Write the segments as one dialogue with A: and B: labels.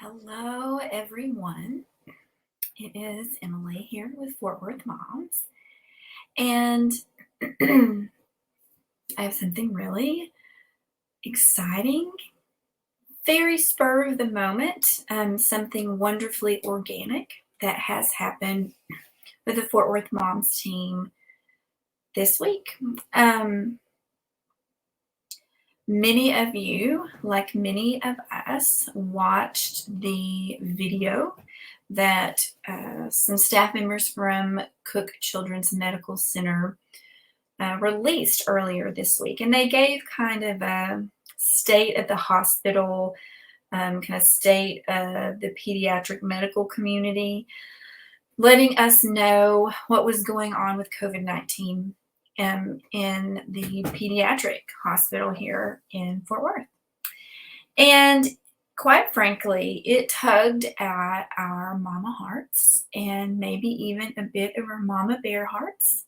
A: Hello, everyone. It is Emily here with Fort Worth Moms, and I have something really exciting, very spur of the moment, something wonderfully organic that has happened with the Fort Worth Moms team this week. Many of you, like many of us, watched the video that some staff members from Cook Children's Medical Center released earlier this week. And they gave kind of a state of the hospital, kind of state of the pediatric medical community, letting us know what was going on with COVID-19 in the pediatric hospital here in Fort Worth. And quite frankly, it tugged at our mama hearts and maybe even a bit of our mama bear hearts.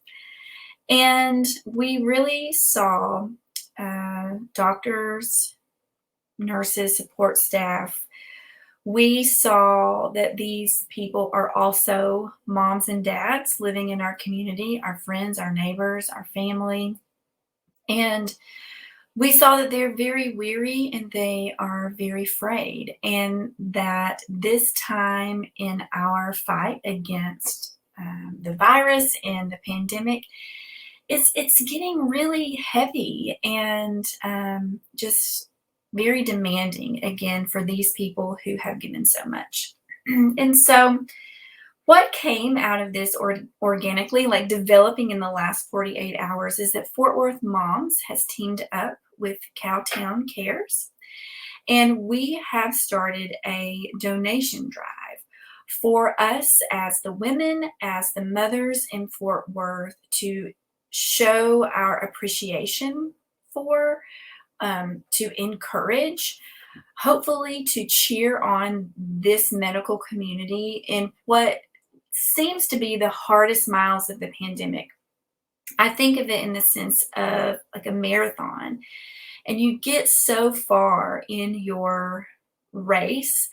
A: And we really saw doctors, nurses, support staff. We saw that these people are also moms and dads living in our community, our friends, our neighbors, our family. And we saw that they're very weary and they are very afraid, and that this time in our fight against the virus and the pandemic, it's getting really heavy and just very demanding again for these people who have given so much. And so what came out of this organically, like developing in the last 48 hours, is that Fort Worth Moms has teamed up with Cowtown Cares, and we have started a donation drive for us as the women, as the mothers in Fort Worth, to show our appreciation for, to encourage, hopefully to cheer on this medical community in what seems to be the hardest miles of the pandemic. I think of it in the sense of like a marathon, and you get so far in your race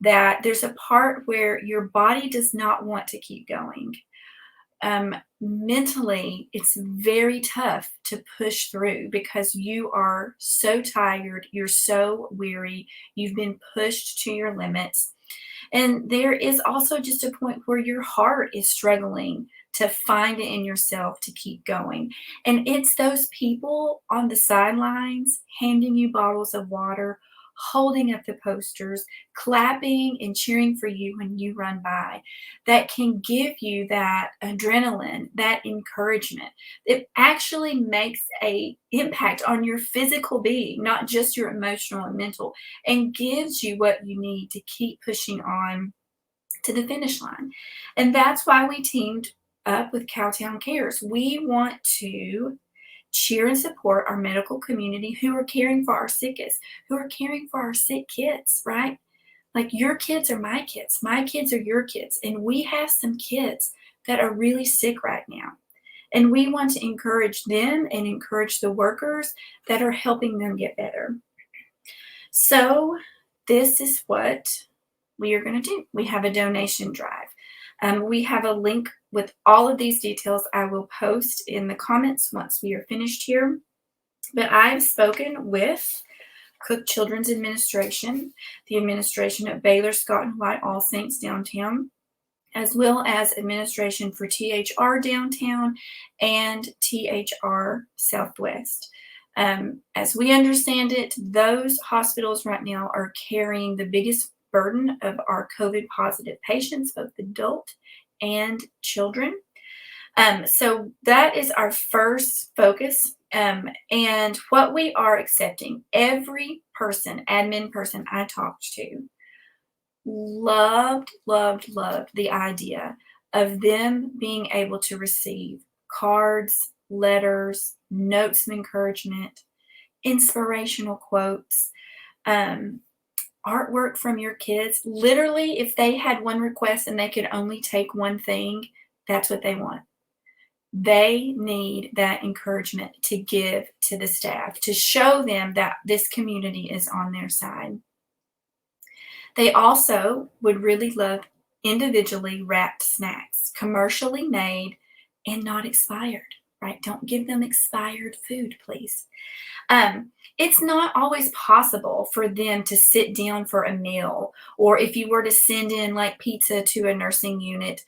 A: that there's a part where your body does not want to keep going. Mentally, it's very tough to push through because you are so tired, you're so weary, you've been pushed to your limits. And there is also just a point where your heart is struggling to find it in yourself to keep going. And it's those people on the sidelines handing you bottles of water, holding up the posters, clapping and cheering for you when you run by, that can give you that adrenaline, that encouragement. It actually makes a impact on your physical being, not just your emotional and mental, and gives you what you need to keep pushing on to the finish line. And that's why we teamed up with Cowtown Cares. We want to cheer and support our medical community who are caring for our sickest, who are caring for our sick kids, right? Like your kids are my kids are your kids. And we have some kids that are really sick right now. And we want to encourage them and encourage the workers that are helping them get better. So this is what we are going to do. We have a donation drive. We have a link with all of these details I will post in the comments once we are finished here. But I've spoken with Cook Children's Administration, the administration at Baylor, Scott and White, All Saints downtown, as well as administration for THR downtown and THR Southwest. As we understand it, those hospitals right now are carrying the biggest burden of our COVID positive patients, both adult and children. So that is our first focus. And what we are accepting, every person, admin person I talked to, loved the idea of them being able to receive cards, letters, notes of encouragement, inspirational quotes, artwork from your kids. Literally, if they had one request and they could only take one thing, that's what they want. They need that encouragement to give to the staff, to show them that this community is on their side. They also would really love individually wrapped snacks, commercially made and not expired, right? Don't give them expired food, please. It's not always possible for them to sit down for a meal, or if you were to send in like pizza to a nursing unit,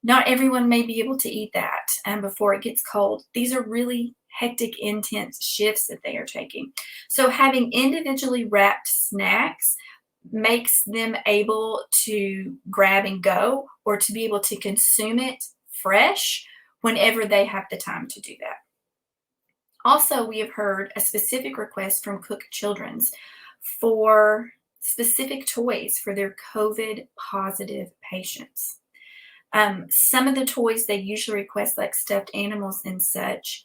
A: not everyone may be able to eat that before it gets cold. These are really hectic, intense shifts that they are taking. So, having individually wrapped snacks makes them able to grab and go or to be able to consume it fresh whenever they have the time to do that. Also, we have heard a specific request from Cook Children's for specific toys for their COVID positive patients. Some of the toys they usually request, like stuffed animals and such,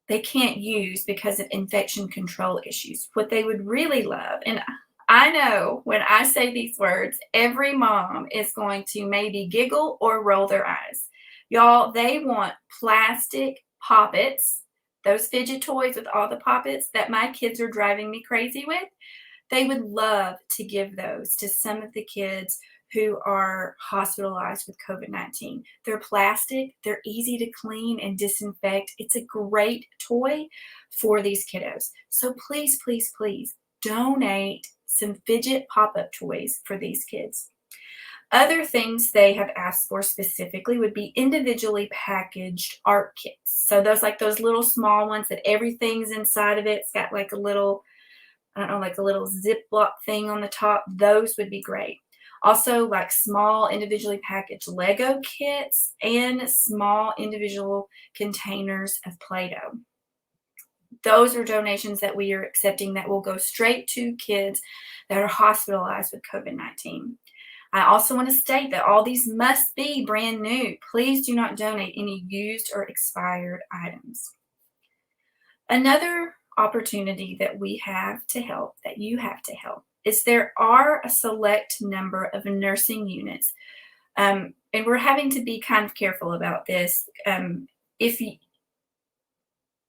A: they can't use because of infection control issues. What they would really love, and I know when I say these words, every mom is going to maybe giggle or roll their eyes. Y'all, they want plastic poppets, those fidget toys with all the poppets that my kids are driving me crazy with. They would love to give those to some of the kids who are hospitalized with COVID-19. They're plastic, they're easy to clean and disinfect. It's a great toy for these kiddos. So please, please, please donate some fidget pop-up toys for these kids. Other things they have asked for specifically would be individually packaged art kits. So those little small ones that everything's inside of it. It's got like a little, I don't know, like a little Ziploc thing on the top. Those would be great. Also, like small individually packaged Lego kits and small individual containers of Play-Doh. Those are donations that we are accepting that will go straight to kids that are hospitalized with COVID-19. I also want to state that all these must be brand new. Please do not donate any used or expired items. Another opportunity that we have to help, that you have to help, is there are a select number of nursing units. And we're having to be kind of careful about this. If you,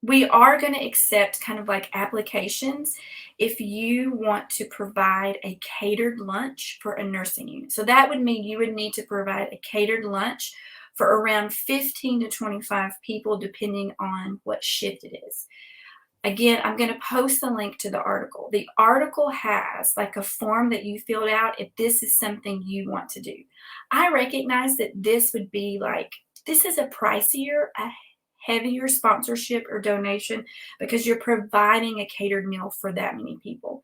A: we are going to accept kind of like applications if you want to provide a catered lunch for a nursing unit. So that would mean you would need to provide a catered lunch for around 15 to 25 people, depending on what shift it is. Again, I'm going to post the link to the article. The article has like a form that you filled out if this is something you want to do. I recognize that this would be like, this is a pricier, a heavier sponsorship or donation because you're providing a catered meal for that many people.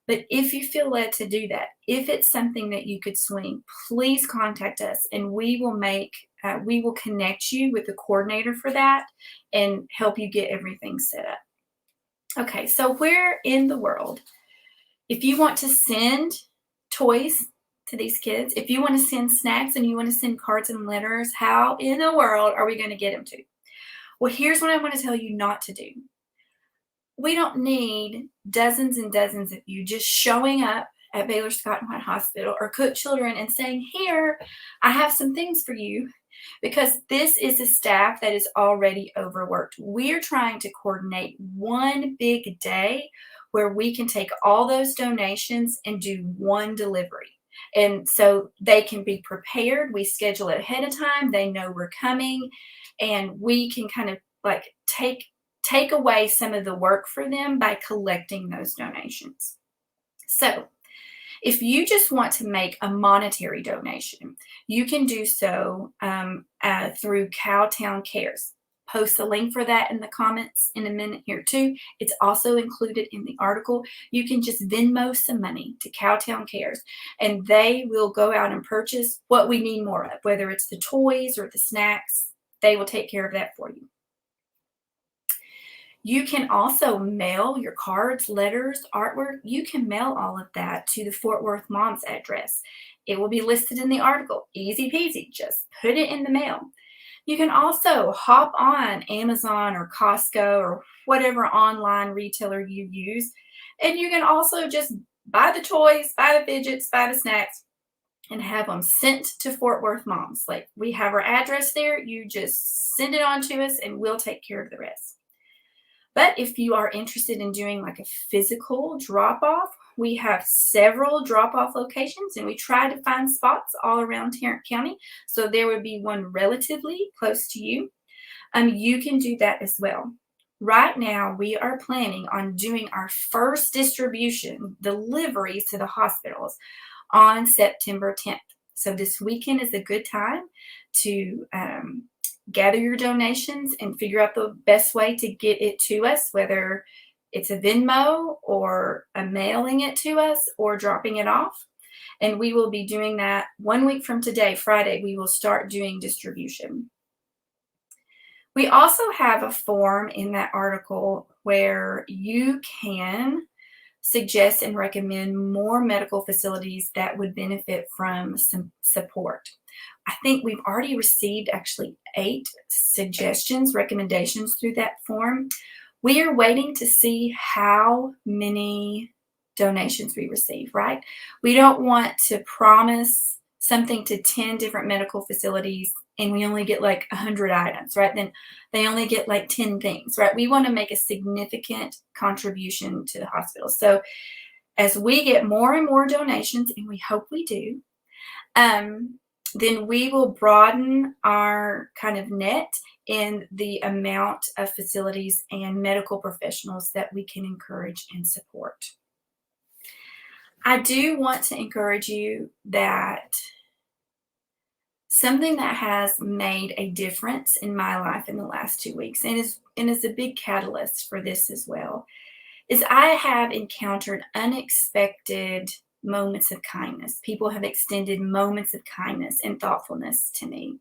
A: But if you feel led to do that, if it's something that you could swing, please contact us and we will connect you with the coordinator for that and help you get everything set up. Okay, so where in the world, if you want to send toys to these kids, if you want to send snacks and you want to send cards and letters, how in the world are we going to get them to? Well, here's what I want to tell you not to do. We don't need dozens and dozens of you just showing up at Baylor Scott and White Hospital or Cook Children and saying, here, I have some things for you, because this is a staff that is already overworked. We're trying to coordinate one big day where we can take all those donations and do one delivery. And so they can be prepared. We schedule it ahead of time. They know we're coming, and we can kind of like take away some of the work for them by collecting those donations. So if you just want to make a monetary donation, you can do so through Cowtown Cares. Post a link for that in the comments in a minute here too. It's also included in the article. You can just Venmo some money to Cowtown Cares, and they will go out and purchase what we need more of, whether it's the toys or the snacks. They will take care of that for you. You can also mail your cards, letters, artwork. You can mail all of that to the Fort Worth Moms address. It will be listed in the article. Easy peasy. Just put it in the mail. You can also hop on Amazon or Costco or whatever online retailer you use, and you can also just buy the toys, buy the fidgets, buy the snacks, and have them sent to Fort Worth Moms. Like, we have our address there. You just send it on to us, and we'll take care of the rest. But if you are interested in doing like a physical drop off, we have several drop off locations and we try to find spots all around Tarrant County. So there would be one relatively close to you. You can do that as well. Right now, we are planning on doing our first distribution deliveries to the hospitals on September 10th. So this weekend is a good time to gather your donations and figure out the best way to get it to us, whether it's a Venmo or a mailing it to us or dropping it off. And we will be doing that 1 week from today, Friday. We will start doing distribution. We also have a form in that article where you can suggest and recommend more medical facilities that would benefit from some support. I think we've already received actually 8 suggestions, recommendations through that form. We are waiting to see how many donations we receive, right? We don't want to promise something to 10 different medical facilities and we only get like 100 items, right? Then they only get like 10 things, right? We want to make a significant contribution to the hospital. So as we get more and more donations, and we hope we do, then we will broaden our kind of net in the amount of facilities and medical professionals that we can encourage and support. I do want to encourage you that something that has made a difference in my life in the last 2 weeks and is a big catalyst for this as well is I have encountered unexpected moments of kindness. People have extended moments of kindness and thoughtfulness to me.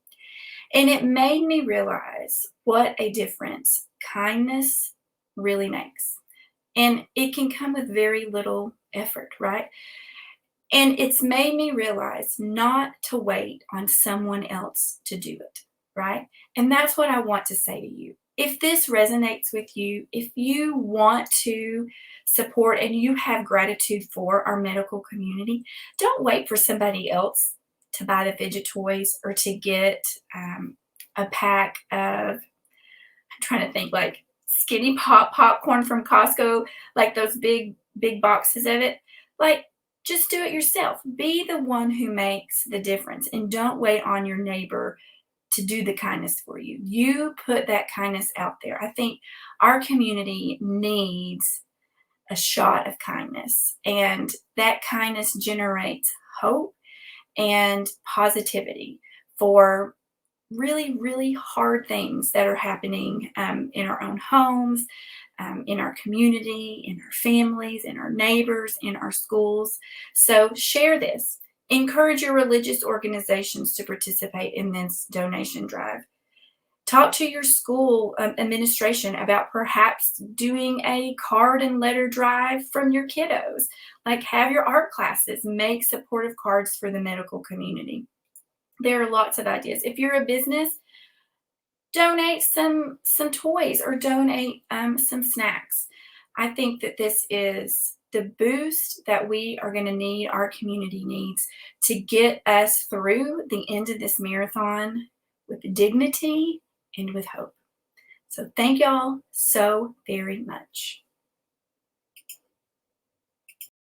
A: And it made me realize what a difference kindness really makes. And it can come with very little effort, right? And it's made me realize not to wait on someone else to do it, right? And that's what I want to say to you. If this resonates with you, if you want to support and you have gratitude for our medical community, don't wait for somebody else to buy the fidget toys or to get a pack of, I'm trying to think, like skinny popcorn from Costco, like those big boxes of it. Like, just do it yourself. Be the one who makes the difference and don't wait on your neighbor to do the kindness for you. You put that kindness out there. I think our community needs a shot of kindness, and that kindness generates hope and positivity for really, really hard things that are happening in our own homes, in our community, in our families, in our neighbors, in our schools. So share this. Encourage your religious organizations to participate in this donation drive. Talk to your school administration about perhaps doing a card and letter drive from your kiddos. Like, have your art classes make supportive cards for the medical community. There are lots of ideas. If you're a business, donate some toys or donate some snacks. I think that this is the boost that we are going to need, our community needs, to get us through the end of this marathon with dignity and with hope. So thank y'all so very much.